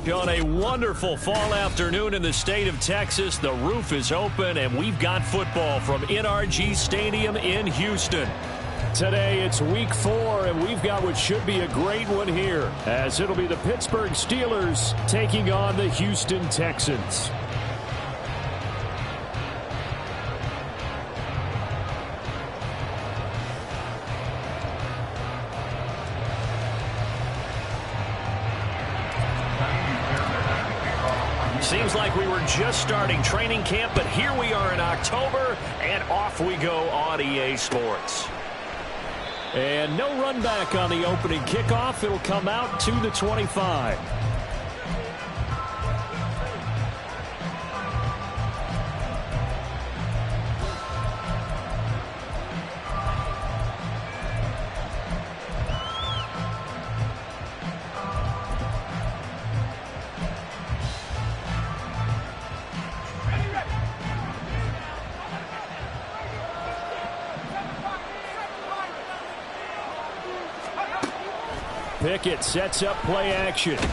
On a wonderful fall afternoon in the state of Texas, the roof is open, and we've got football from NRG Stadium in Houston. Today, it's week 4, and we've got what should be a great one here, as it'll be the Pittsburgh Steelers taking on the Houston Texans. Seems like we were just starting training camp, but here we are in October, and off we go on EA Sports. And no run back on the opening kickoff. It'll come out to the 25. Pickett sets up play action. Under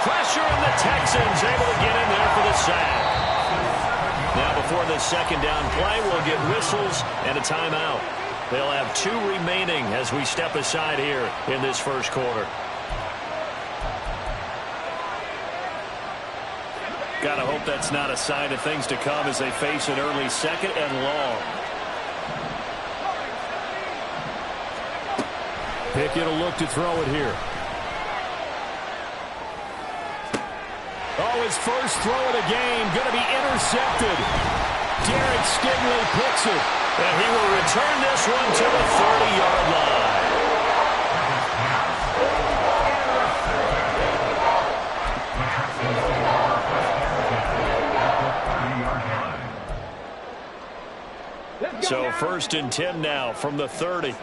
pressure, and the Texans able to get in there for the sack. Now before the second down play, we'll get whistles and a timeout. They'll have 2 remaining as we step aside here in this first quarter. Gotta hope that's not a sign of things to come as they face an early second and long. Pickett will look to throw it here. Oh, his first throw of the game going to be intercepted. Derek Stingley picks it. And he will return this one to the 30-yard line. So 1st and 10 now from the 30.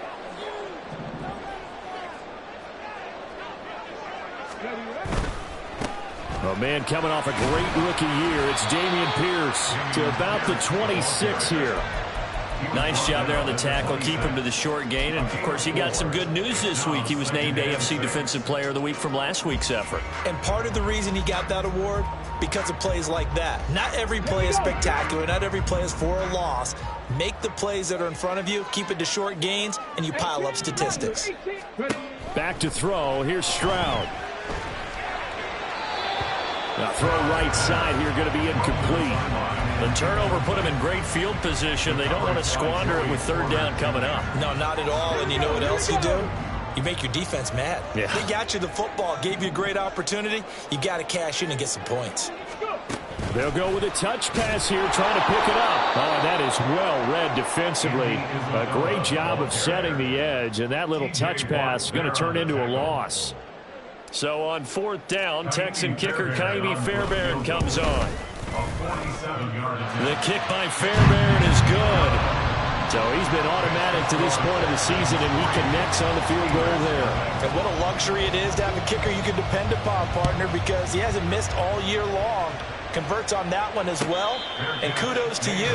Oh, man, coming off a great rookie year, it's Dameon Pierce to about the 26 here. Nice job there on the tackle, keep him to the short gain. And, of course, he got some good news this week. He was named AFC Defensive Player of the Week from last week's effort. And part of the reason he got that award, because of plays like that. Not every play is spectacular. Not every play is for a loss. Make the plays that are in front of you, keep it to short gains, and you pile up statistics. Back to throw. Here's Stroud. Now throw right side here, going to be incomplete. The turnover put him in great field position. They don't want to squander it with 3rd down coming up. No, not at all. And you know what else you do? You make your defense mad. Yeah. They got you the football, gave you a great opportunity. You got to cash in and get some points. They'll go with a touch pass here, trying to pick it up. Oh, that is well read defensively. A great job of setting the edge, and that little touch pass is going to turn into a loss. So on 4th down, Texan kicker Kaimi Fairbairn comes on. The kick by Fairbairn is good. So he's been automatic to this point of the season, and he connects on the field goal there. And what a luxury it is to have a kicker you can depend upon, partner, because he hasn't missed all year long. Converts on that one as well. And kudos to you.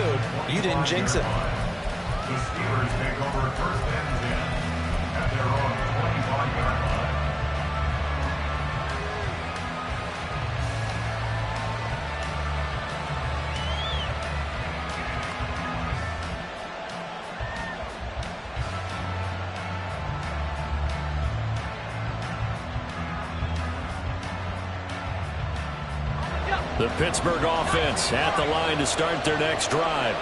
You didn't jinx it. The Steelers take over 1st and 10 at their own 25-yard line. The Pittsburgh offense at the line to start their next drive.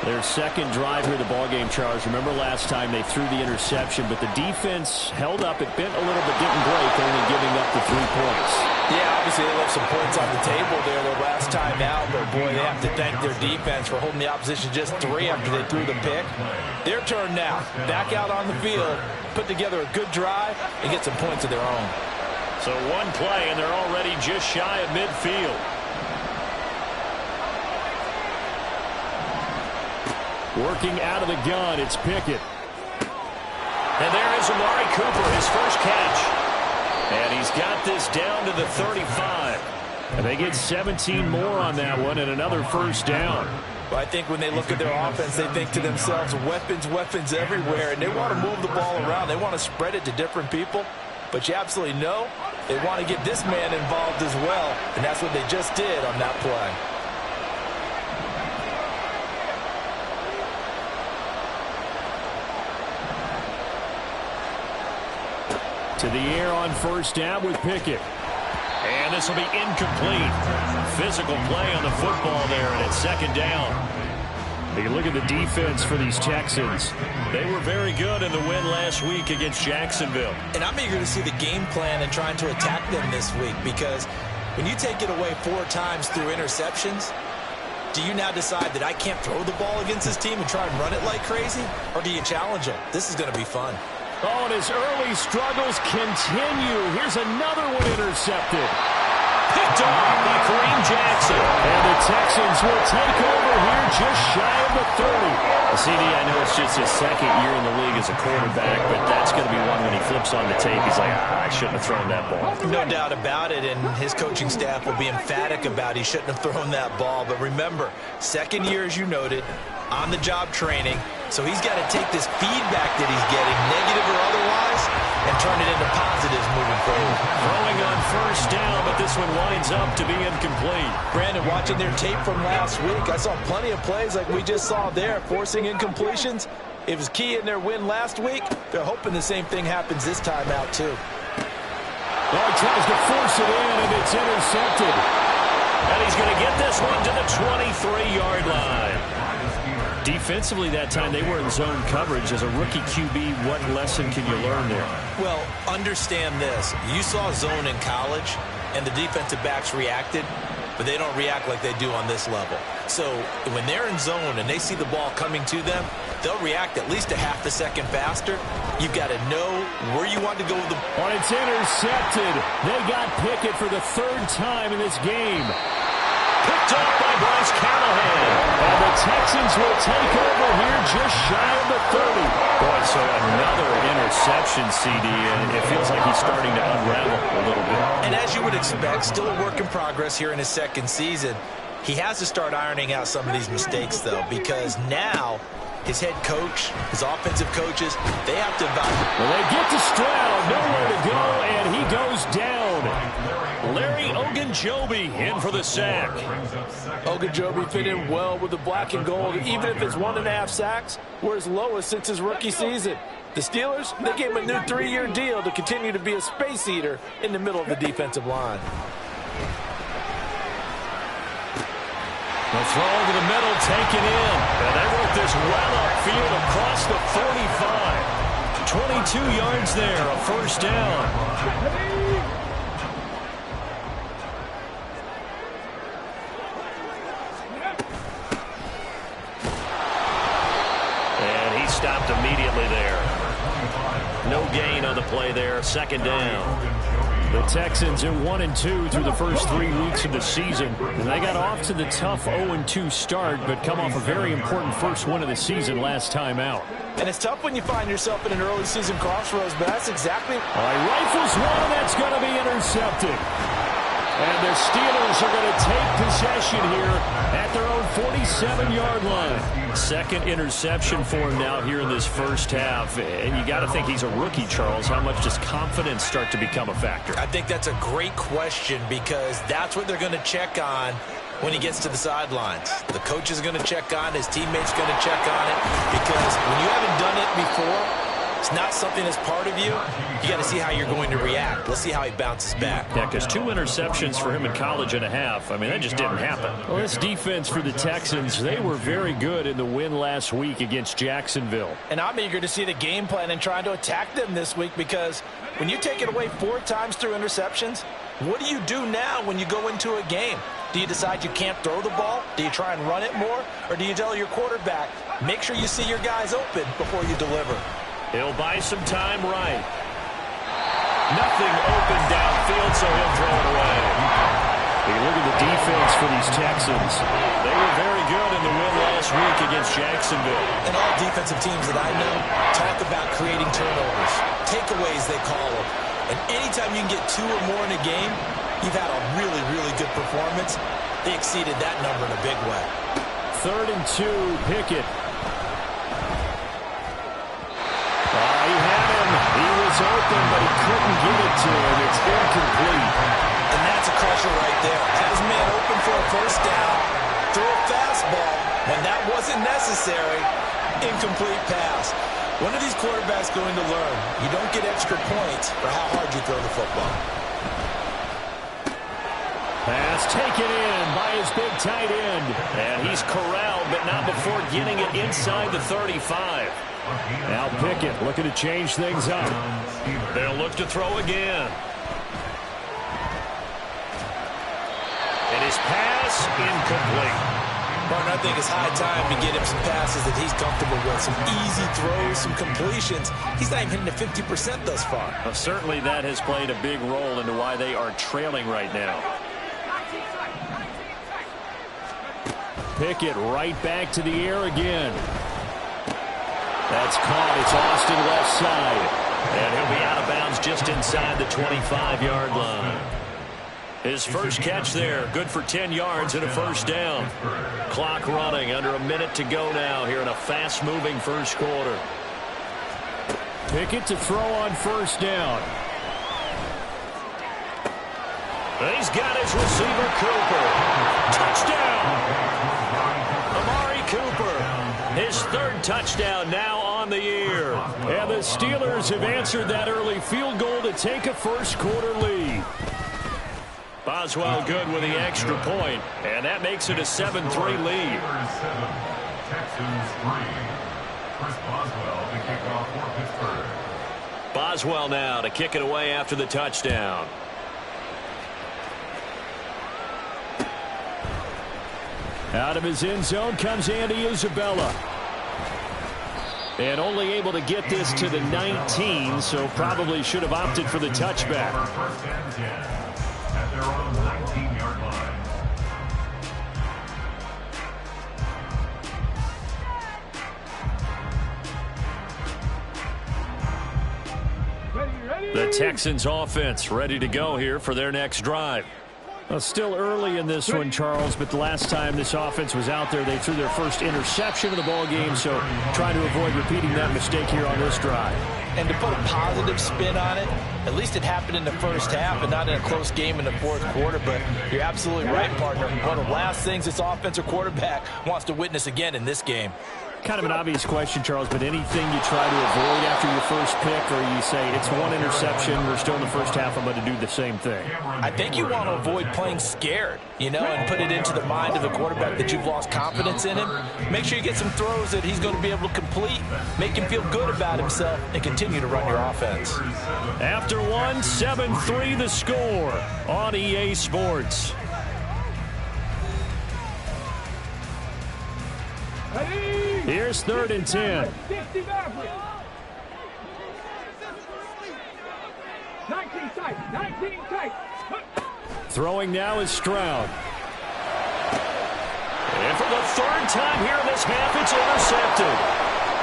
Their second drive here, the ballgame, Charles. Remember last time they threw the interception, but the defense held up. It bent a little but didn't break, only giving up the 3 points. Yeah, obviously they left some points on the table there the last time out, but boy, they have to thank their defense for holding the opposition just 3 after they threw the pick. Their turn now. Back out on the field, put together a good drive, and get some points of their own. So 1 play, and they're already just shy of midfield. Working out of the gun, it's Pickett. And there is Amari Cooper, his first catch. And he's got this down to the 35. And they get 17 more on that one and another 1st down. Well, I think when they look at their offense, they think to themselves, weapons, weapons everywhere. And they want to move the ball around. They want to spread it to different people. But you absolutely know They want to get this man involved as well, and that's what they just did on that play. To the air on first down with Pickett. And this will be incomplete. Physical play on the football there, and it's second down. You look at the defense for these Texans. They were very good in the win last week against Jacksonville. And I'm eager to see the game plan and trying to attack them this week, because when you take it away 4 times through interceptions, do you now decide that I can't throw the ball against this team and try and run it like crazy? Or do you challenge them? This is going to be fun. Oh, and his early struggles continue. Here's another one intercepted. Picked off by Kareem Jackson. And the Texans will take over here just shy of the 30. CD, I know it's just his second year in the league as a quarterback, but that's going to be one when he flips on the tape. He's like, I shouldn't have thrown that ball. No doubt about it, and his coaching staff will be emphatic about he shouldn't have thrown that ball. But remember, second year, as you noted, on-the-job training. So he's got to take this feedback that he's getting, negative or otherwise, and turn it into positives moving forward. Throwing on first down, but this one winds up to be incomplete. Brandon, watching their tape from last week, I saw plenty of plays like we just saw there, forcing incompletions. It was key in their win last week. They're hoping the same thing happens this time out, too. Well, he tries to force it in, and it's intercepted. And he's going to get this one to the 23-yard line. Defensively that time, they were in zone coverage. As a rookie QB, what lesson can you learn there? Well, understand this. You saw zone in college, and the defensive backs reacted, but they don't react like they do on this level. So when they're in zone and they see the ball coming to them, they'll react at least a half a second faster. You've got to know where you want to go with the ball. Oh, it's intercepted. They got Pickett for the 3rd time in this game. Picked off by Bryce Callahan. And the Texans will take over here just shy of the 30. Boy, so another interception, CD, and it feels like he's starting to unravel a little bit. And as you would expect, still a work in progress here in his second season. He has to start ironing out some of these mistakes, though, because now his head coach, his offensive coaches, they have to evaluate. Well, they get to Stroud, nowhere to go, and he goes down. Larry Ogunjobi in for the sack. Ogunjobi fit in well with the black and gold, even if it's 1.5 sacks, were his lowest since his rookie season. The Steelers, they gave him a new 3-year deal to continue to be a space eater in the middle of the defensive line. The throw over the middle, taken in. And they work this well upfield across the 45. 22 yards there, a first down. Stopped immediately there. No gain on the play there. Second down. The Texans are 1-2 through the first 3 weeks of the season. And they got off to the tough 0-2 start, but come off a very important first win of the season last time out. And it's tough when you find yourself in an early season crossroads, but that's exactly... All right, rifles one, that's going to be intercepted. And the Steelers are going to take possession here at their own 47-yard line. Second interception for him now here in this first half. And you got to think he's a rookie, Charles. How much does confidence start to become a factor? I think that's a great question, because that's what they're going to check on when he gets to the sidelines. The coach is going to check on, his teammates going to check on it, because when you haven't done it before, it's not something that's part of you. You got to see how you're going to react. Let's see how he bounces back. Yeah, because 2 interceptions for him in college and a half. I mean, that just didn't happen. Well, this defense for the Texans, they were very good in the win last week against Jacksonville. And I'm eager to see the game plan and trying to attack them this week, because when you take it away 4 times through interceptions, what do you do now when you go into a game? Do you decide you can't throw the ball? Do you try and run it more? Or do you tell your quarterback, make sure you see your guys open before you deliver? He'll buy some time right. Nothing open downfield, so he'll throw it away. You look at the defense for these Texans. They were very good in the win last week against Jacksonville. And all defensive teams that I know talk about creating turnovers, takeaways they call them. And anytime you can get 2 or more in a game, you've had a really, really good performance. They exceeded that number in a big way. 3rd and 2, Pickett. He had him. He was was open, but he couldn't get it to him. It's incomplete. And that's a crusher right there. Had his man open for a first down, threw a fastball. When that wasn't necessary, incomplete pass. When are these quarterbacks going to learn? You don't get extra points for how hard you throw the football. Pass taken in by his big tight end. And he's corralled, but not before getting it inside the 35. Now Pickett looking to change things up. They'll look to throw again. And his pass incomplete. Martin, I think it's high time to get him some passes that he's comfortable with. Some easy throws, some completions. He's not even hitting the 50% thus far. Well, certainly that has played a big role into why they are trailing right now. Pickett right back to the air again. That's caught. It's Austin left side. And he'll be out of bounds just inside the 25-yard line. His first catch there, good for 10 yards and a first down. Clock running, under a minute to go now here in a fast-moving first quarter. Pickett to throw on first down. And he's got his receiver, Cooper. Touchdown! Amari Cooper, his third touchdown now on the year. And the Steelers have answered that early field goal to take a first quarter lead. Boswell good with the extra point, and that makes it a 7-3 lead. Texans 3. Chris Boswell, the kickoff for Pittsburgh. Boswell now to kick it away after the touchdown. Out of his end zone comes Andy Isabella. And only able to get this to the 19, so probably should have opted for the touchback. First and 10 at their own 19-yard line. The Texans offense ready to go here for their next drive. Well, still early in this one, Charles, but the last time this offense was out there, they threw their first interception of the ball game, so trying to avoid repeating that mistake here on this drive. And to put a positive spin on it, at least it happened in the first half and not in a close game in the fourth quarter. But you're absolutely right, partner. One of the last things this offensive quarterback wants to witness again in this game. Kind of an obvious question, Charles, but anything you try to avoid after your first pick, or you say it's one interception, we're still in the first half, I'm going to do the same thing? I think you want to avoid playing scared, and put it into the mind of the quarterback that you've lost confidence in him. Make sure you get some throws that he's going to be able to complete, make him feel good about himself, and continue to run your offense. After one, 7-3 the score on EA Sports. Here's 3rd and 10. 19 tight. Throwing now is Stroud. And for the third time here in this half, it's intercepted.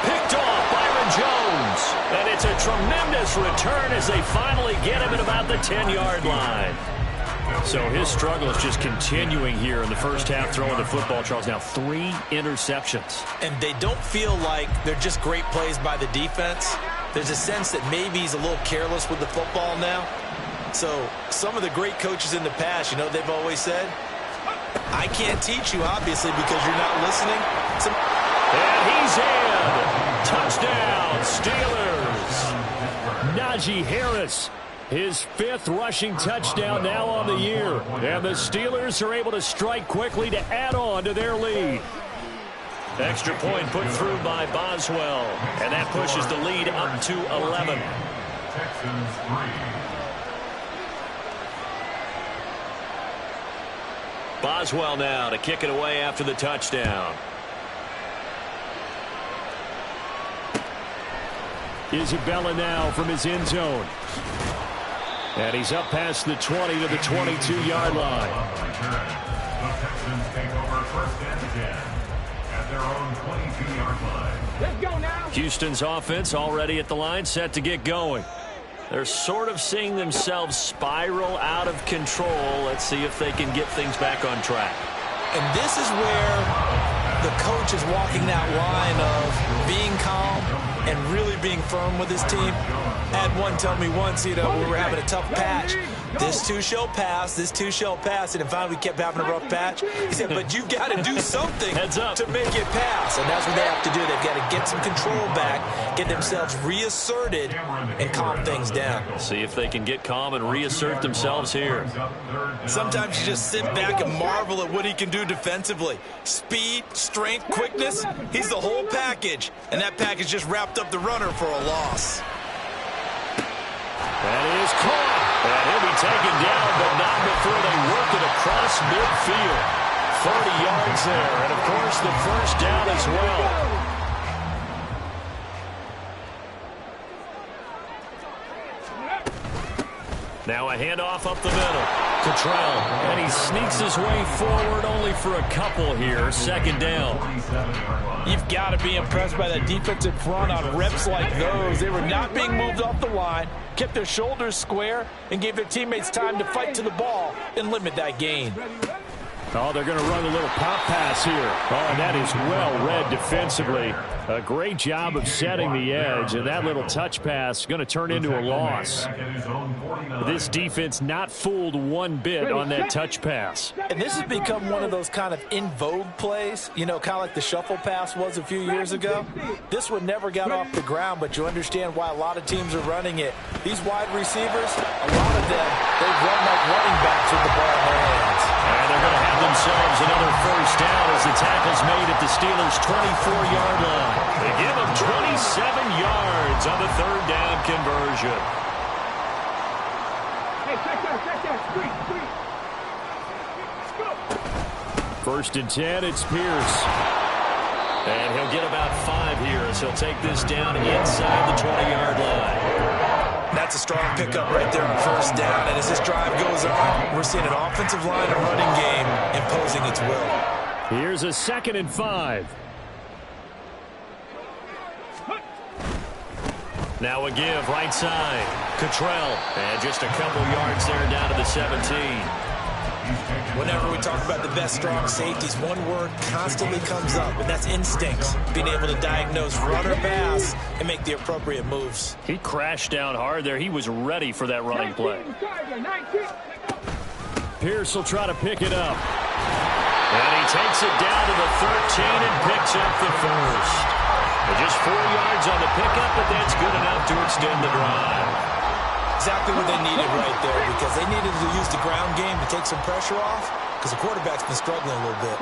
Picked off Byron Jones. And it's a tremendous return as they finally get him at about the 10-yard line. So his struggle is just continuing here in the first half throwing the football, Charles. Now 3 interceptions. And they don't feel like they're just great plays by the defense. There's a sense that maybe he's a little careless with the football now. So some of the great coaches in the past, they've always said, I can't teach you, obviously, because you're not listening. And he's in. Touchdown, Steelers. Najee Harris, his 5th rushing touchdown now on the year. And the Steelers are able to strike quickly to add on to their lead. Extra point put through by Boswell. And that pushes the lead up to 11. Texans 3. Boswell now to kick it away after the touchdown. Isabella now from his end zone. And he's up past the 20 to the 22-yard line. The Texans take over 1st and 10 at their own 22-yard line. Let's go now. Houston's offense already at the line, set to get going. They're sort of seeing themselves spiral out of control. Let's see if they can get things back on track. And this is where the coach is walking that line of being calm and really being firm with his team. Had one tell me once, we were having a tough patch. This too shall pass, this too shall pass. And finally we kept having a rough patch. He said, but you've got to do something to make it pass. And that's what they have to do. They've got to get some control back, get themselves reasserted, and calm things down. See if they can get calm and reassert themselves here. Sometimes you just sit back and marvel at what he can do defensively. Speed, strength, quickness, he's the whole package. And that package just wrapped up the runner for a loss. That is caught. And he'll be taken down, but not before they work it across midfield. 30 yards there, and of course the first down as well. Now a handoff up the middle. Cottrell, and he sneaks his way forward only for a couple here. Second down. You've got to be impressed by that defensive front on reps like those. They were not being moved off the line, kept their shoulders square, and gave their teammates time to fight to the ball and limit that gain. Oh, they're going to run a little pop pass here. Oh, and that is well read defensively. A great job of setting the edge, and that little touch pass is going to turn into a loss. This defense not fooled one bit on that touch pass. And this has become one of those kind of in vogue plays, kind of like the shuffle pass was a few years ago. This one never got off the ground, but you understand why a lot of teams are running it. These wide receivers, a lot of them, they run like running backs with the ball in their hands. And they're going to have themselves another first down as the tackle's made at the Steelers' 24-yard line. They give them 27 yards on the third down conversion. Hey, check that. First and 10, it's Pierce. And he'll get about 5 here as he'll take this down inside the 20-yard line. That's a strong pickup right there on first down. And as this drive goes on, we're seeing an offensive line and running game imposing its will. Here's a 2nd and 5. Now a give right side. Cottrell. And just a couple yards there down to the 17. Whenever we talk about the best strong safeties, one word constantly comes up, and that's instincts. Being able to diagnose run or pass and make the appropriate moves. He crashed down hard there. He was ready for that running play. Pierce will try to pick it up. And he takes it down to the 13 and picks up the first. Just 4 yards on the pickup, but that's good enough to extend the drive. Exactly what they needed right there, because they needed to use the ground game to take some pressure off, because the quarterback's been struggling a little bit.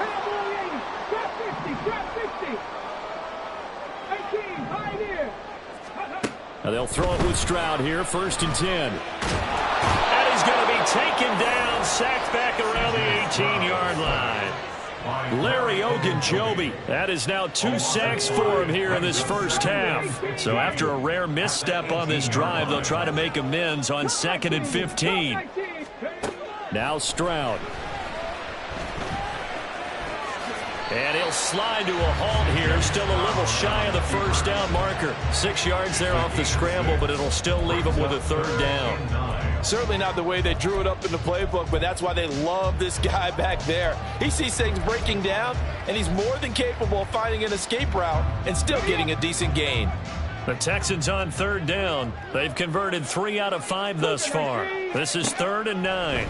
Now they'll throw it with Stroud here, 1st and 10. And he's going to be taken down, sacked back around the 18-yard line. Larry Ogunjobi. That is now 2 sacks for him here in this first half. So after a rare misstep on this drive, they'll try to make amends on 2nd and 15. Now Stroud. And he'll slide to a halt here. Still a little shy of the first down marker. 6 yards there off the scramble, but it'll still leave him with a 3rd down. Certainly not the way they drew it up in the playbook, but that's why they love this guy back there. He sees things breaking down, and he's more than capable of finding an escape route and still getting a decent gain. The Texans on 3rd down. They've converted 3 out of 5 thus far. This is 3rd and 9.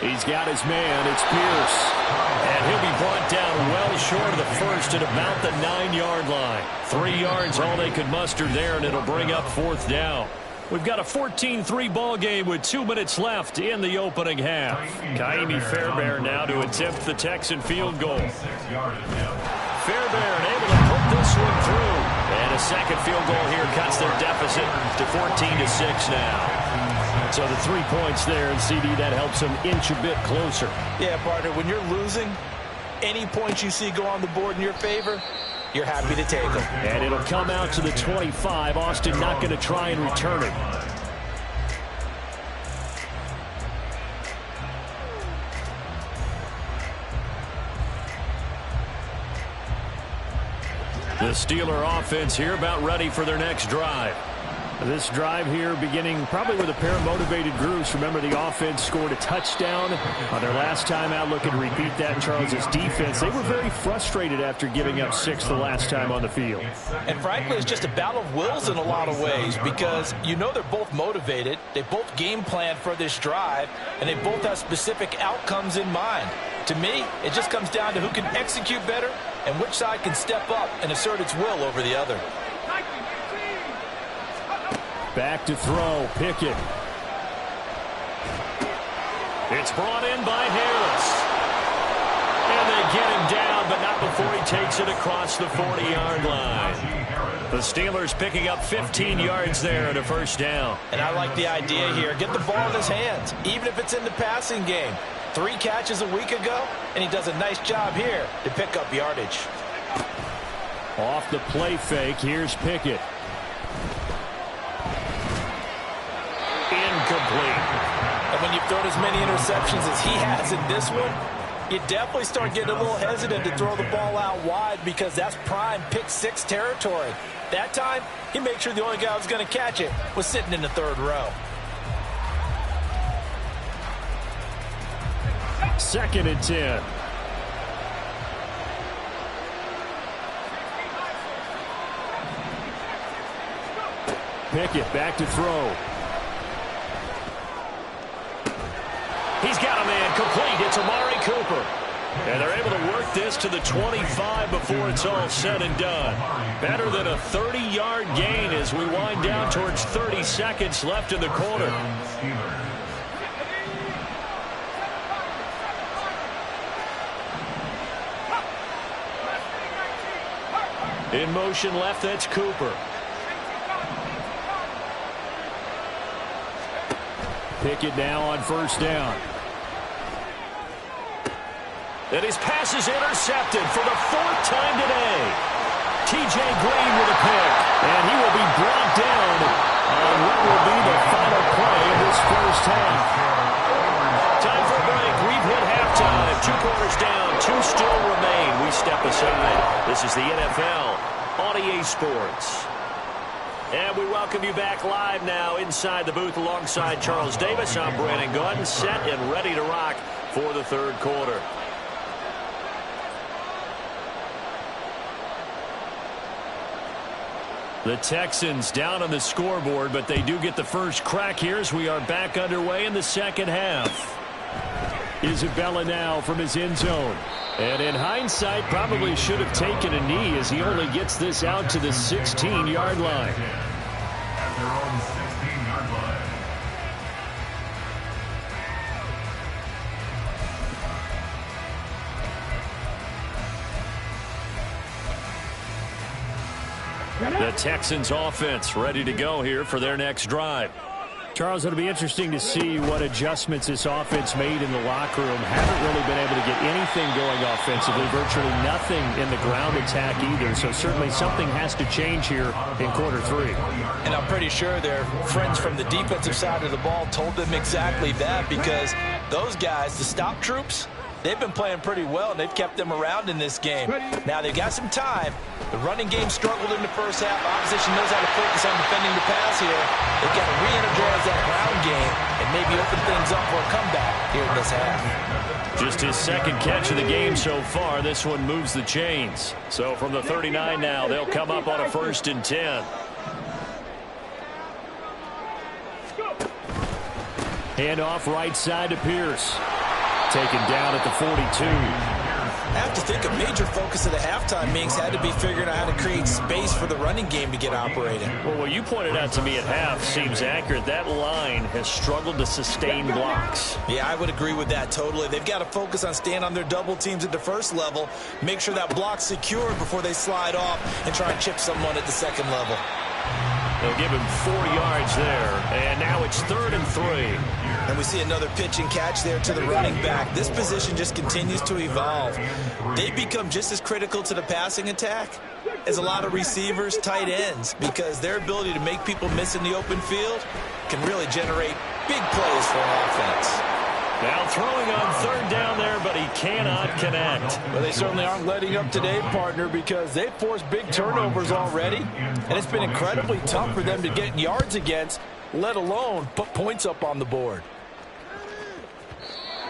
He's got his man. It's Pierce. And he'll be brought down well short of the first at about the 9-yard line. 3 yards all they could muster there, and it'll bring up 4th down. We've got a 14-3 ball game with 2 minutes left in the opening half. Kaimi Fairbairn now to attempt the Texan field goal. Fairbairn able to put this one through. And a second field goal here cuts their deficit to 14-6 now. So the 3 points there, and CD, that helps them inch a bit closer. Yeah, partner, when you're losing, any points you see go on the board in your favor, you're happy to take them. And it'll come out to the 25. Austin not going to try and return it. The Steeler offense here about ready for their next drive. This drive here beginning probably with a pair of motivated groups. Remember, the offense scored a touchdown on their last time out. Looking to repeat that. Charles' defense, they were very frustrated after giving up 6 the last time on the field. And frankly, it's just a battle of wills in a lot of ways because you know they're both motivated. They both game plan for this drive, and they both have specific outcomes in mind. To me, it just comes down to who can execute better and which side can step up and assert its will over the other. Back to throw, Pickett. It's brought in by Harris. And they get him down, but not before he takes it across the 40-yard line. The Steelers picking up 15 yards there and a first down. And I like the idea here. Get the ball in his hands, even if it's in the passing game. 3 catches a week ago, and he does a nice job here to pick up yardage. Off the play fake, here's Pickett. Incomplete. And when you've thrown as many interceptions as he has in this one, you definitely start getting a little hesitant to throw the ball out wide because that's prime pick 6 territory. That time, he made sure the only guy who was going to catch it was sitting in the 3rd row. 2nd and 10. Pickett back to throw. He's got a man complete. It's Amari Cooper. And they're able to work this to the 25 before it's all said and done. Better than a 30-yard gain as we wind down towards 30 seconds left in the quarter. In motion left, that's Cooper. Pickett now on first down. And his pass is intercepted for the 4th time today. T.J. Green with a pick. And he will be brought down on what will be the final play of this first half. Time for a break. We've hit halftime. 2 quarters down. 2 still remain. We step aside. This is the NFL on EA Sports. And we welcome you back live now inside the booth alongside Charles Davis. I'm Brandon Gaudin, set and ready to rock for the 3rd quarter. The Texans down on the scoreboard, but they do get the first crack here as we are back underway in the 2nd half. Isabella now from his end zone. And in hindsight, probably should have taken a knee as he only gets this out to the 16-yard line. At their own 16-yard line. The Texans offense ready to go here for their next drive. Charles, it'll be interesting to see what adjustments this offense made in the locker room. Haven't really been able to get anything going offensively, virtually nothing in the ground attack either. So certainly something has to change here in quarter 3. And I'm pretty sure their friends from the defensive side of the ball told them exactly that because those guys, the stop troops, they've been playing pretty well, and they've kept them around in this game. Now, they've got some time. The running game struggled in the first half. Opposition knows how to focus on defending the pass here. They've got to re-energize that ground game and maybe open things up for a comeback here in this half. Just his 2nd catch of the game so far. This one moves the chains. So from the 39 now, they'll come up on a 1st and 10. Hand off right side to Pierce. Taken down at the 42. I have to think a major focus of the halftime meetings had to be figuring out how to create space for the running game to get operating. Well, what you pointed out to me at half seems accurate. That line has struggled to sustain blocks. Yeah, I would agree with that totally. They've got to focus on staying on their double teams at the 1st level, make sure that block's secured before they slide off and try and chip someone at the 2nd level. They'll give him 4 yards there, and now it's 3rd and 3. And we see another pitch and catch there to the running back. This position just continues to evolve. They become just as critical to the passing attack as a lot of receivers, tight ends, because their ability to make people miss in the open field can really generate big plays for an offense. Now throwing on third down there, but he cannot connect. Well, they certainly aren't letting up today, partner, because they've forced big turnovers already, and it's been incredibly tough for them to get yards against, let alone put points up on the board.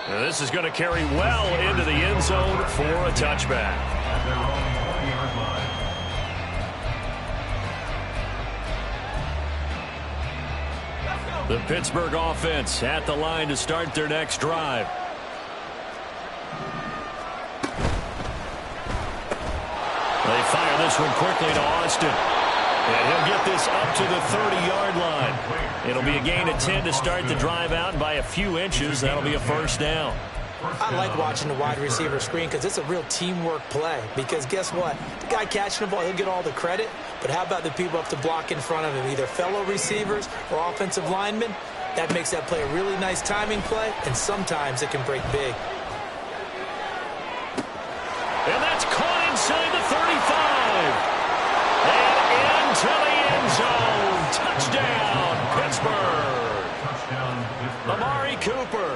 Now this is going to carry well into the end zone for a touchback. At their own 20-yard line. The Pittsburgh offense at the line to start their next drive. They fire this one quickly to Austin. And he'll get this up to the 30-yard line. It'll be a gain of 10 to start the drive out, and by a few inches, that'll be a first down. I like watching the wide receiver screen because it's a real teamwork play. Because guess what? The guy catching the ball, he'll get all the credit. But how about the people up to block in front of him, either fellow receivers or offensive linemen? That makes that play a really nice timing play, and sometimes it can break big. And that's caught inside the 35. And into the end zone. Touchdown, Pittsburgh. Amari Cooper,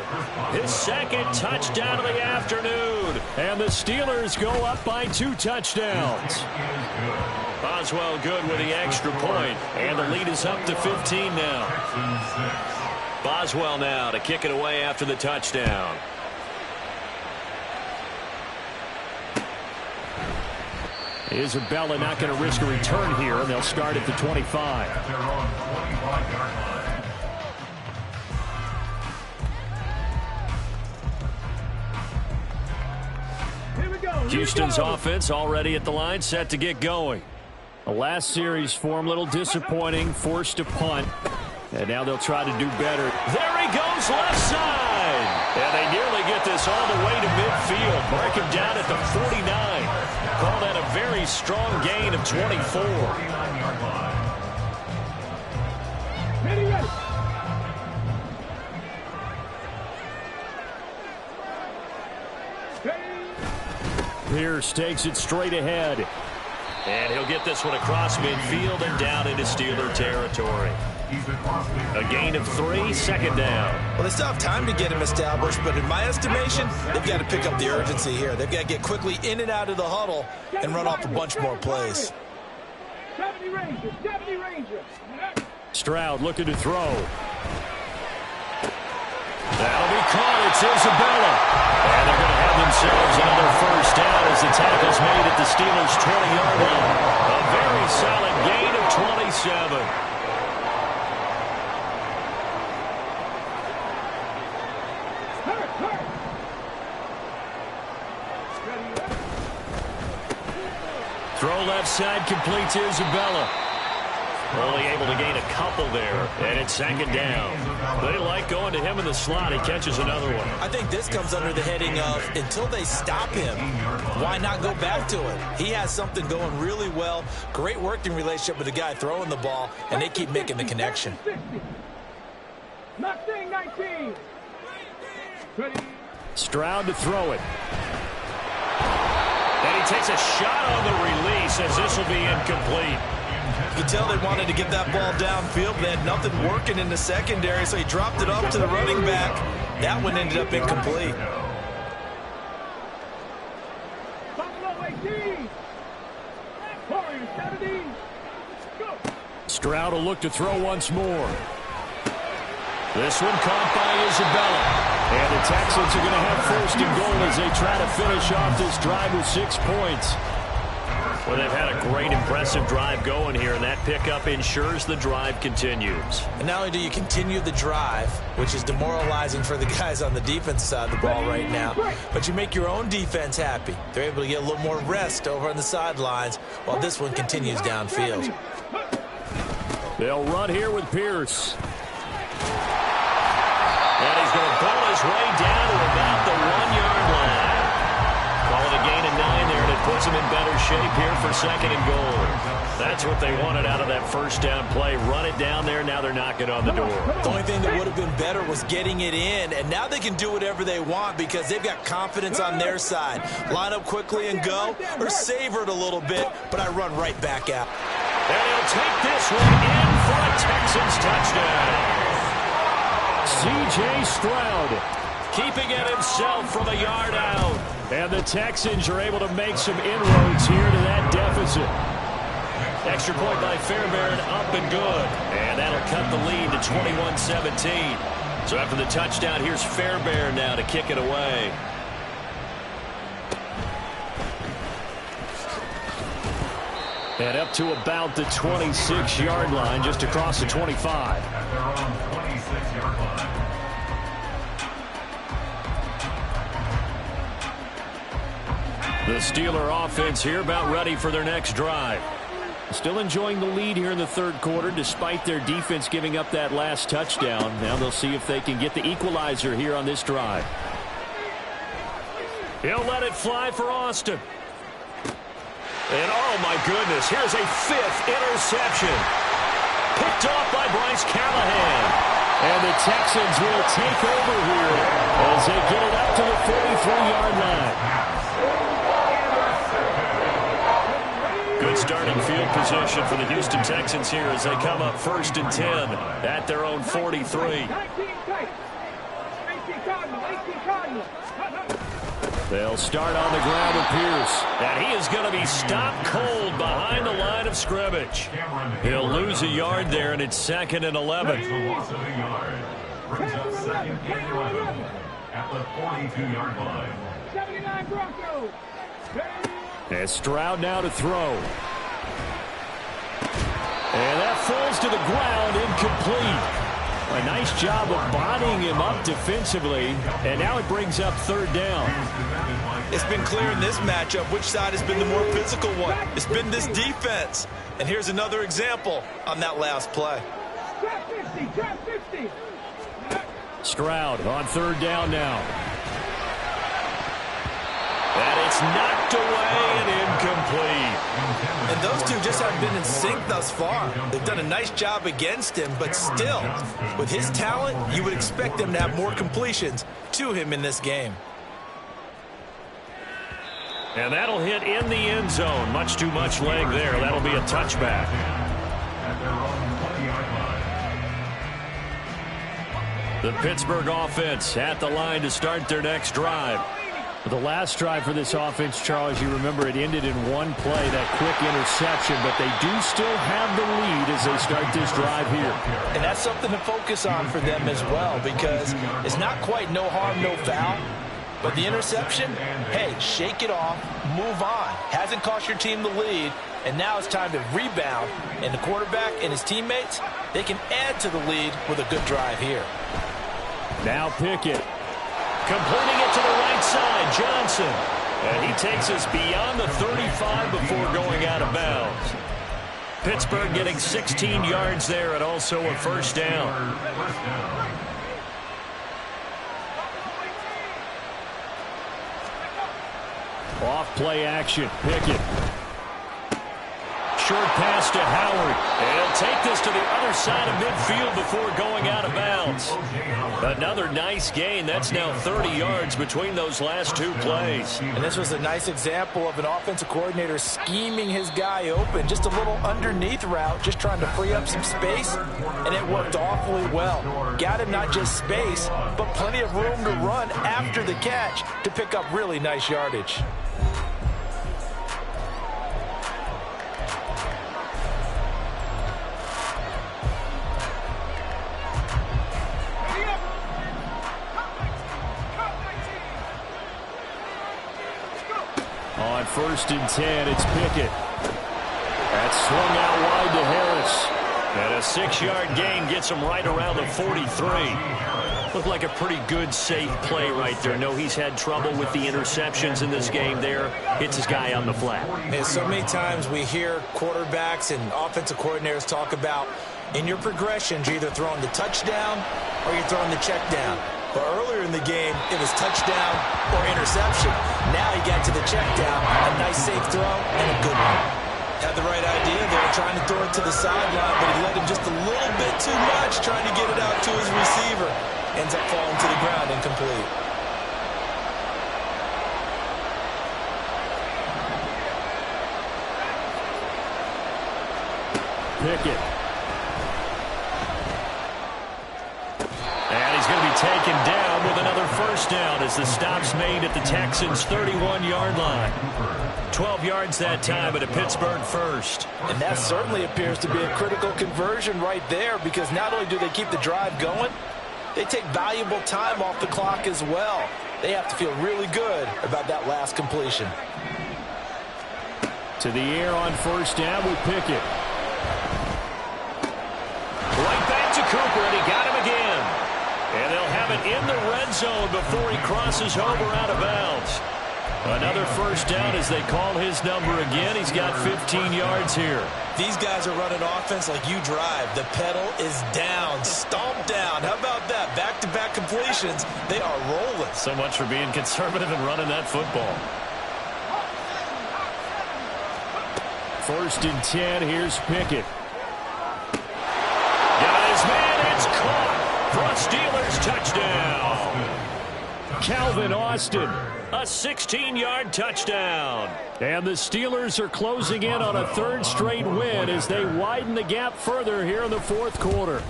his second touchdown of the afternoon. And the Steelers go up by 2 touchdowns. Boswell good with the extra point, and the lead is up to 15 now. Boswell now to kick it away after the touchdown. Isabella not going to risk a return here, and they'll start at the 25. At their own 25-yard line. Here we go. Houston's offense already at the line, set to get going. The last series for him, a little disappointing, forced to punt. And now they'll try to do better. There he goes, left side. And they nearly get this all the way to midfield. Mark him down at the 49. Call that a very strong gain of 24. 49-yard line. Ready, ready. Pierce takes it straight ahead. And he'll get this one across midfield and down into Steeler territory. A gain of 3, second down. Well, they still have time to get him established, but in my estimation, they've got to pick up the urgency here. They've got to get quickly in and out of the huddle and run off a bunch more plays. 70 Rangers, 70 Rangers. Stroud looking to throw. That'll be caught. It's Isabella. And they're going to have themselves another first down as the tackle's made at the Steelers' 20-yard line. A very solid gain of 27. Throw left side, complete to Isabella. Only able to gain a couple there, and it's second down. They like going to him in the slot. He catches another one. I think this comes under the heading of, until they stop him, why not go back to it? He has something going really well, great working relationship with the guy throwing the ball, and they keep making the connection. 60. Mustang 19. Ready. Stroud to throw it. And he takes a shot on the release as this will be incomplete. You can tell they wanted to get that ball downfield, but they had nothing working in the secondary, so he dropped it off to the running back. That one ended up incomplete. Buffalo 18. Warriors 17. Go. Stroud will look to throw once more. This one caught by Isabella. And the Texans are going to have first and goal as they try to finish off this drive with 6 points. Well, they've had a great, impressive drive going here, and that pickup ensures the drive continues. And not only do you continue the drive, which is demoralizing for the guys on the defense side of the ball right now, but you make your own defense happy. They're able to get a little more rest over on the sidelines while this one continues downfield. They'll run here with Pierce. And he's going to pull his way down to about the 1-yard line. Call it a gain of 9 there, and it puts him in better shape here for second and goal. That's what they wanted out of that first down play. Run it down there. Now they're knocking on the door. The only thing that would have been better was getting it in, and now they can do whatever they want because they've got confidence on their side. Line up quickly and go, or savor it a little bit, but I run right back out. And he'll take this one in for a Texans touchdown. C.J. Stroud keeping it himself from a yard out. And the Texans are able to make some inroads here to that deficit. Extra point by Fairbairn, up and good. And that'll cut the lead to 21-17. So after the touchdown, here's Fairbairn now to kick it away. And up to about the 26-yard line, just across the 25. At their own 26-yard line. The Steeler offense here about ready for their next drive. Still enjoying the lead here in the third quarter despite their defense giving up that last touchdown. Now they'll see if they can get the equalizer here on this drive. He'll let it fly for Austin. And oh my goodness, here's a fifth interception. Picked off by Bryce Callahan. And the Texans will take over here as they get it up to the 43-yard line. Good starting field position for the Houston Texans here as they come up 1st and 10 at their own 43. They'll start on the ground with Pierce. And he is going to be stopped cold behind the line of scrimmage. He'll lose a yard there, and it's 2nd and 11. The loss of a yard brings up 2nd and 11 at the 42-yard line. 79 Broncos. And Stroud now to throw. And that falls to the ground, incomplete. A nice job of bodying him up defensively, and now it brings up 3rd down. It's been clear in this matchup which side has been the more physical one. It's been this defense. And here's another example on that last play. Trap 50. Stroud on 3rd down now. And it's knocked away and incomplete. And those two just haven't been in sync thus far. They've done a nice job against him, but still, with his talent, you would expect them to have more completions to him in this game. And that'll hit in the end zone. Much too much leg there. That'll be a touchback. At their own 20-yard line. The Pittsburgh offense at the line to start their next drive. The last drive for this offense, Charles, you remember it ended in one play, that quick interception, but they do still have the lead as they start this drive here. And that's something to focus on for them as well, because it's not quite no harm, no foul. But the interception, hey, shake it off, move on. Hasn't cost your team the lead, and now it's time to rebound. And the quarterback and his teammates, they can add to the lead with a good drive here. Now Pickett. Completing it to the right side, Johnson. And he takes us beyond the 35 before going out of bounds. Pittsburgh getting 16 yards there and also a 1st down. Off play action, Pickett. Short pass to Howard. And he'll take this to the other side of midfield before going out of bounds. Another nice gain. That's now 30 yards between those last two plays. And this was a nice example of an offensive coordinator scheming his guy open. Just a little underneath route, just trying to free up some space. And it worked awfully well. Got him not just space, but plenty of room to run after the catch to pick up really nice yardage. On 1st and 10, it's Pickett. That's swung out wide to Harris. And a 6-yard gain gets him right around the 43. Looked like a pretty good, safe play right there. No, he's had trouble with the interceptions in this game there. Hits his guy on the flat. And so many times we hear quarterbacks and offensive coordinators talk about in your progressions, you're either throwing the touchdown or you're throwing the check down. But earlier in the game, it was touchdown or interception. Now he got to the check down, a nice safe throw, and a good one. Had the right idea there, trying to throw it to the sideline, but he let him just a little bit too much, trying to get it out to his receiver. Ends up falling to the ground, incomplete. Pickett. And he's going to be taken down with enough another first down as the stop's made at the Texans' 31-yard line. 12 yards that time at a Pittsburgh first. And that certainly appears to be a critical conversion right there, because not only do they keep the drive going, they take valuable time off the clock as well. They have to feel really good about that last completion. To the air on first down with Pickett. Right back to Cooper, and he got him again. And they'll have it in the red zone before he crosses over out of bounds. Another first down as they call his number again. He's got 15 yards here. These guys are running offense like you drive. The pedal is down, stomped down. How about that? Back-to-back completions. They are rolling. So much for being conservative and running that football. First and 10, here's Pickett. Got his man, it's caught for a Steelers touchdown. Calvin Austin, a 16-yard touchdown. And the Steelers are closing in on a third straight win as they widen the gap further here in the fourth quarter.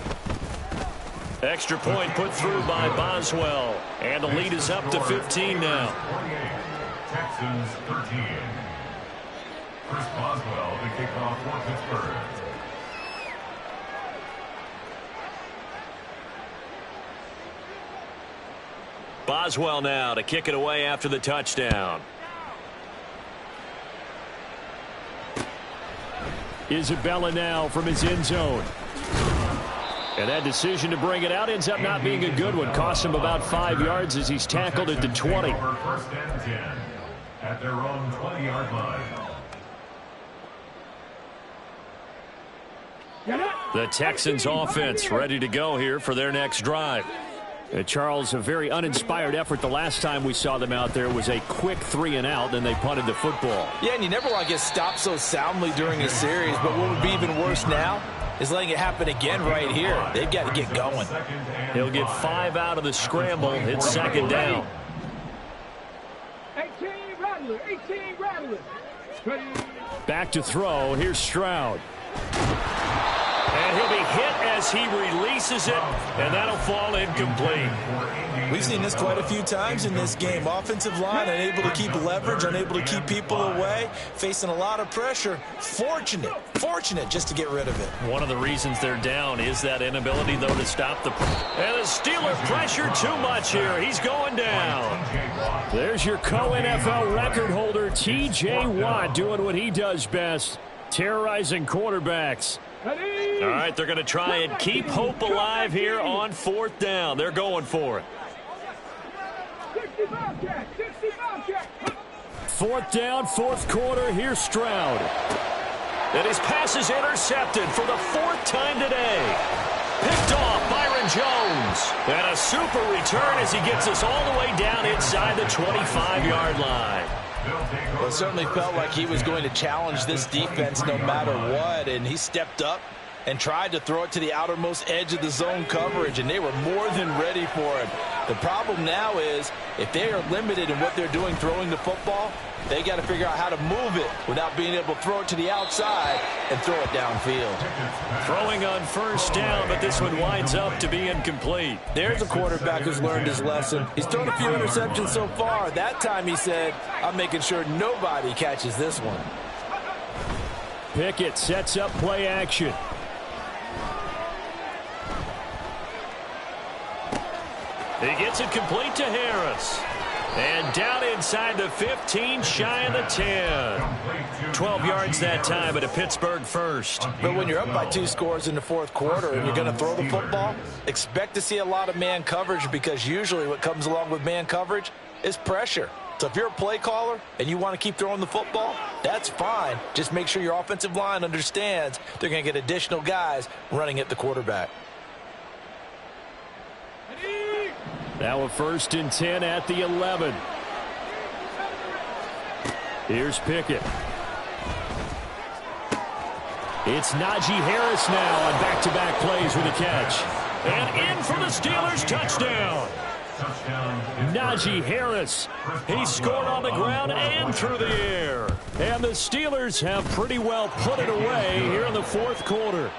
Extra point put through by Boswell, and the lead is up to 15 now. 48, Texans 13. Chris Boswell to kick off for Pittsburgh. Boswell now to kick it away after the touchdown. Isabella now from his end zone. And that decision to bring it out ends up not being a good one. Cost him about 5 yards as he's tackled at the 20. First and 10 at their own 20-yard line. The Texans offense ready to go here for their next drive. Charles, a very uninspired effort. The last time we saw them out there was a quick 3-and-out, then they punted the football. Yeah, and you never want to get stopped so soundly during a series, but what would be even worse now is letting it happen again right here. They've got to get going. He'll get 5 out of the scramble. It's second down. 18 Rattler, 18 Rattler. Back to throw. Here's Stroud. And he'll be hit as he releases it, and that'll fall incomplete. We've seen this quite a few times in this game. Offensive line unable to keep leverage, unable to keep people away, facing a lot of pressure. Fortunate just to get rid of it. One of the reasons they're down is that inability, though, to stop the... And the Steeler pressure too much here. He's going down. There's your co-NFL record holder, T.J. Watt, doing what he does best, terrorizing quarterbacks. All right, they're going to try and keep hope alive here on fourth down. They're going for it. Fourth down, fourth quarter. Here's Stroud. And his pass is intercepted for the fourth time today. Picked off Byron Jones. And a super return as he gets us all the way down inside the 25-yard line. Well, it certainly felt like he was going to challenge this defense no matter what, and he stepped up and tried to throw it to the outermost edge of the zone coverage, and they were more than ready for it. The problem now is if they are limited in what they're doing throwing the football, they got to figure out how to move it without being able to throw it to the outside and throw it downfield. Throwing on first down, but this one winds up to be incomplete. There's a quarterback who's learned his lesson. He's thrown a few interceptions so far. That time he said, I'm making sure nobody catches this one. Pickett sets up play action. He gets it complete to Harris. And down inside the 15, shy of the 10. 12 yards that time at a Pittsburgh first. But when you're up by 2 scores in the fourth quarter and you're going to throw the football, expect to see a lot of man coverage, because usually what comes along with man coverage is pressure. So if you're a play caller and you want to keep throwing the football, that's fine. Just make sure your offensive line understands they're going to get additional guys running at the quarterback. Now a first and 10 at the 11. Here's Pickett. It's Najee Harris now on back-to-back plays with a catch. And in for the Steelers touchdown. Najee Harris. He scored on the ground and through the air. And the Steelers have pretty well put it away here in the fourth quarter.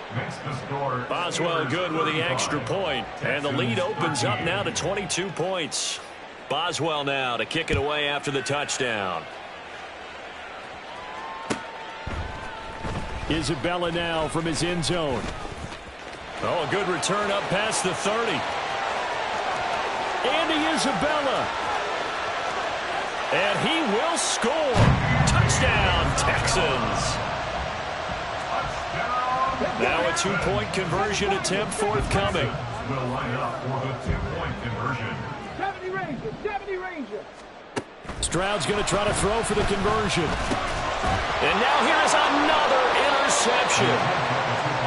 Boswell good with the extra point. And the lead opens up now to 22 points. Boswell now to kick it away after the touchdown. Isabella now from his end zone. Oh, a good return up past the 30. Andy Isabella. And he will score. Touchdown, Texans. Now a two-point conversion attempt forthcoming. Will line up for the two-point conversion. 70 Ranger. Stroud's going to try to throw for the conversion. And now here is another interception.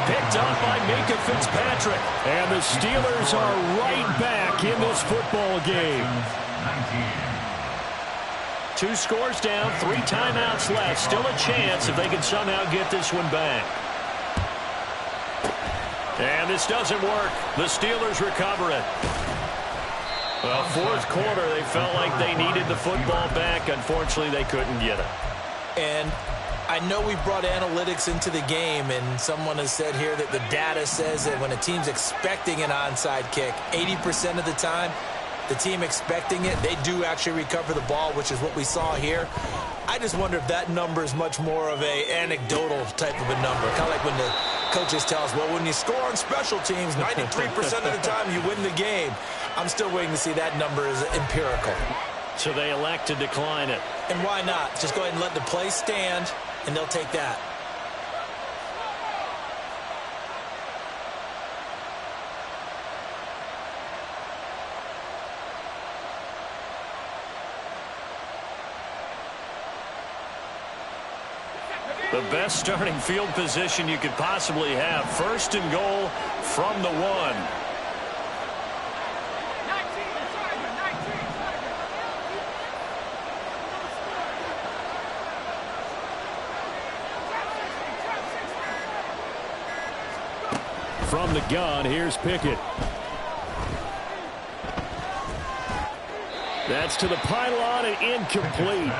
Picked up by Minka Fitzpatrick. And the Steelers are right back in this football game. 2 scores down, 3 timeouts left. Still a chance if they can somehow get this one back. And this doesn't work. The Steelers recover it. Well, fourth quarter, they felt like they needed the football back. Unfortunately, they couldn't get it. And I know we brought analytics into the game, and someone has said here that the data says that when a team's expecting an onside kick, 80% of the time, the team expecting it, they do actually recover the ball, which is what we saw here. I just wonder if that number is much more of a anecdotal type of a number. Kind of like when the coaches tell us, well, when you score on special teams, 93% of the time you win the game. I'm still waiting to see that number is empirical. So they elect to decline it. And why not? Just go ahead and let the play stand, and they'll take that. The best starting field position you could possibly have. First and goal from the 1. From the gun, here's Pickett. That's to the pylon and incomplete.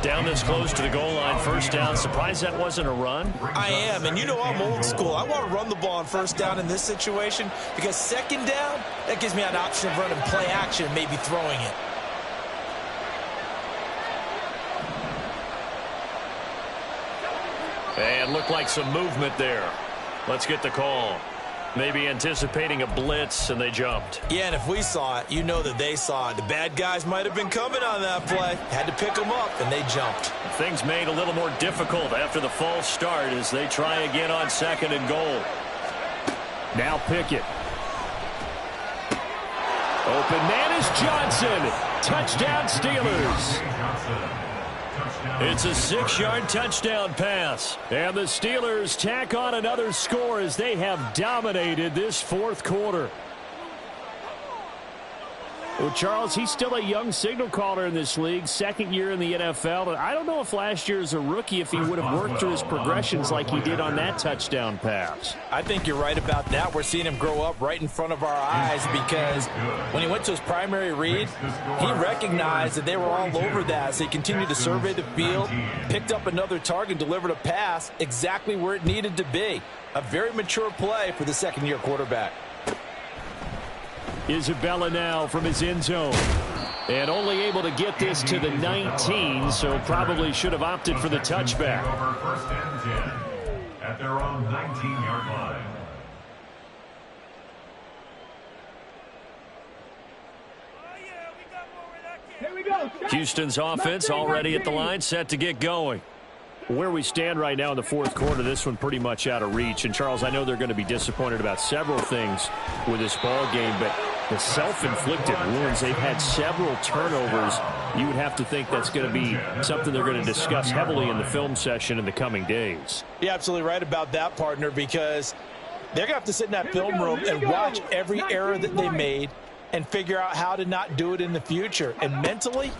Down this close to the goal line, first down. Surprised that wasn't a run? I am, and you know I'm old school. I want to run the ball on first down in this situation because second down, that gives me an option of running play action and maybe throwing it. And looked like some movement there. Let's get the call. Maybe anticipating a blitz, and they jumped. Yeah, and if we saw it, you know that they saw it. The bad guys might have been coming on that play. Had to pick them up, and they jumped. Things made a little more difficult after the false start as they try again on second and goal. Now Pickett. Open man is Johnson. Touchdown Steelers. It's a 6-yard touchdown pass. And the Steelers tack on another score as they have dominated this fourth quarter. Well, Charles, he's still a young signal caller in this league, second year in the NFL. And I don't know if last year as a rookie, if he would have worked through his progressions like he did on that touchdown pass. I think you're right about that. We're seeing him grow up right in front of our eyes because when he went to his primary read, he recognized that they were all over that. So he continued to survey the field, picked up another target, delivered a pass exactly where it needed to be. A very mature play for the second-year quarterback. Isabella now from his end zone. And only able to get this to the 19, so probably should have opted for the touchback. Over first and 10 at their own 19-yard line. Here we go. Houston's offense already at the line, set to get going. Where we stand right now in the fourth quarter, this one pretty much out of reach. And, Charles, I know they're going to be disappointed about several things with this ball game, but the self-inflicted wounds, they've had several turnovers. You would have to think that's going to be something they're going to discuss heavily in the film session in the coming days. You're absolutely right about that, partner, because they're going to have to sit in that film room and watch every error that they made and figure out how to not do it in the future. And mentally,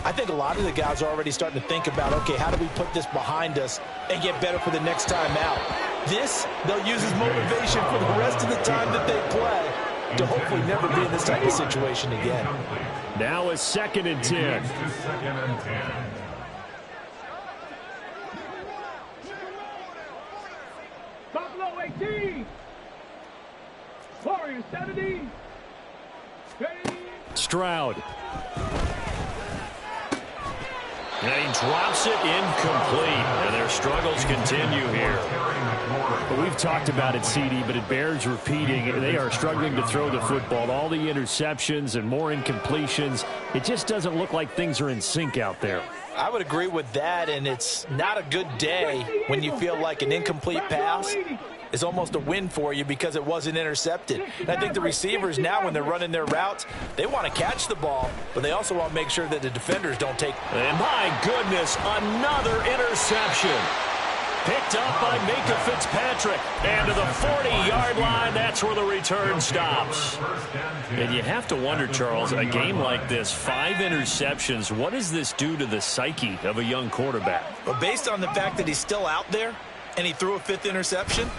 I think a lot of the guys are already starting to think about, okay, how do we put this behind us and get better for the next time out? This, they'll use as motivation for the rest of the time that they play to hopefully never be in this type of situation again. Now a 2nd and 10. Buffalo 18. Warriors 70. Stroud. And he drops it incomplete. And their struggles continue here. But we've talked about it, CD, but it bears repeating. They are struggling to throw the football. All the interceptions and more incompletions. It just doesn't look like things are in sync out there. I would agree with that, and it's not a good day when you feel like an incomplete pass is almost a win for you because it wasn't intercepted. And I think the receivers now, when they're running their routes, they want to catch the ball, but they also want to make sure that the defenders don't take. And my goodness, another interception. Picked up by Micah Fitzpatrick. And to the 40-yard line, that's where the return stops. And you have to wonder, Charles, a game like this, 5 interceptions, what does this do to the psyche of a young quarterback? But based on the fact that he's still out there and he threw a 5th interception,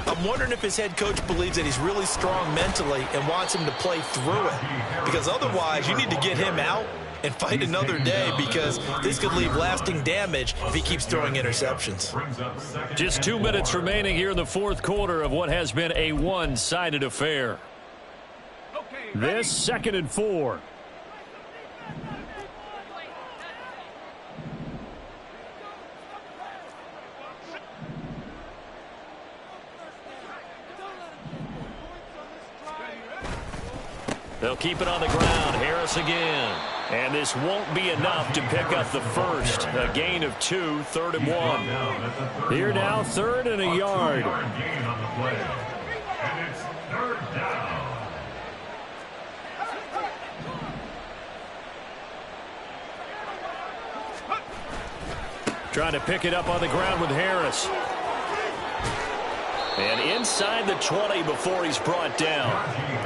I'm wondering if his head coach believes that he's really strong mentally and wants him to play through it. Because otherwise, you need to get him out and fight another day, because this could leave lasting damage if he keeps throwing interceptions. Just 2 minutes remaining here in the 4th quarter of what has been a one-sided affair. This 2nd and 4. They'll keep it on the ground. Harris again. And this won't be enough to pick up the first. A gain of 2, 3rd and 1. Here now, 3rd and a yard. And it's 3rd down. Trying to pick it up on the ground with Harris. And inside the 20 before he's brought down.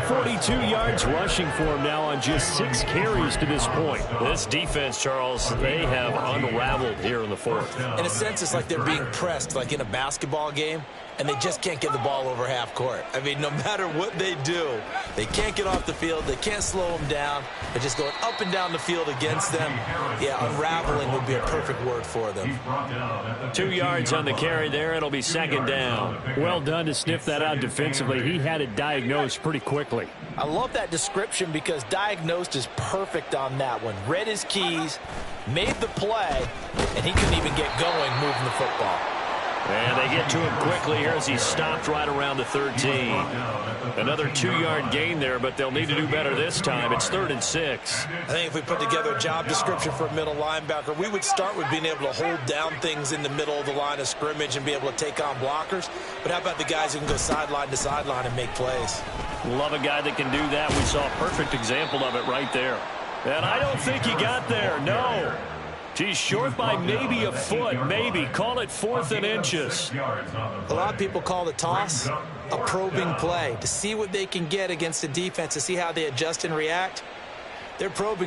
42 yards rushing for him now on just 6 carries to this point. This defense, Charles, they have unraveled here in the 4th. In a sense, it's like they're being pressed, like in a basketball game, and they just can't get the ball over half court. I mean, no matter what they do, they can't get off the field. They can't slow them down. They're just going up and down the field against them. Yeah, unraveling would be a perfect word for them. 2 yards on the carry there. It'll be 2nd down. Well done to sniff that out defensively. He had it diagnosed pretty quickly. I love that description because diagnosed is perfect on that one. Read his keys, made the play, and he couldn't even get going moving the football. And they get to him quickly here as he stopped right around the 13. Another 2-yard gain there, but they'll need to do better this time. It's 3rd and 6. I think if we put together a job description for a middle linebacker, we would start with being able to hold down things in the middle of the line of scrimmage and be able to take on blockers. But how about the guys who can go sideline to sideline and make plays? Love a guy that can do that. We saw a perfect example of it right there. And I don't think he got there. No. He's short by maybe a foot, maybe. Call it 4th and inches. A lot of people call the toss a probing play to see what they can get against the defense, to see how they adjust and react. They're probing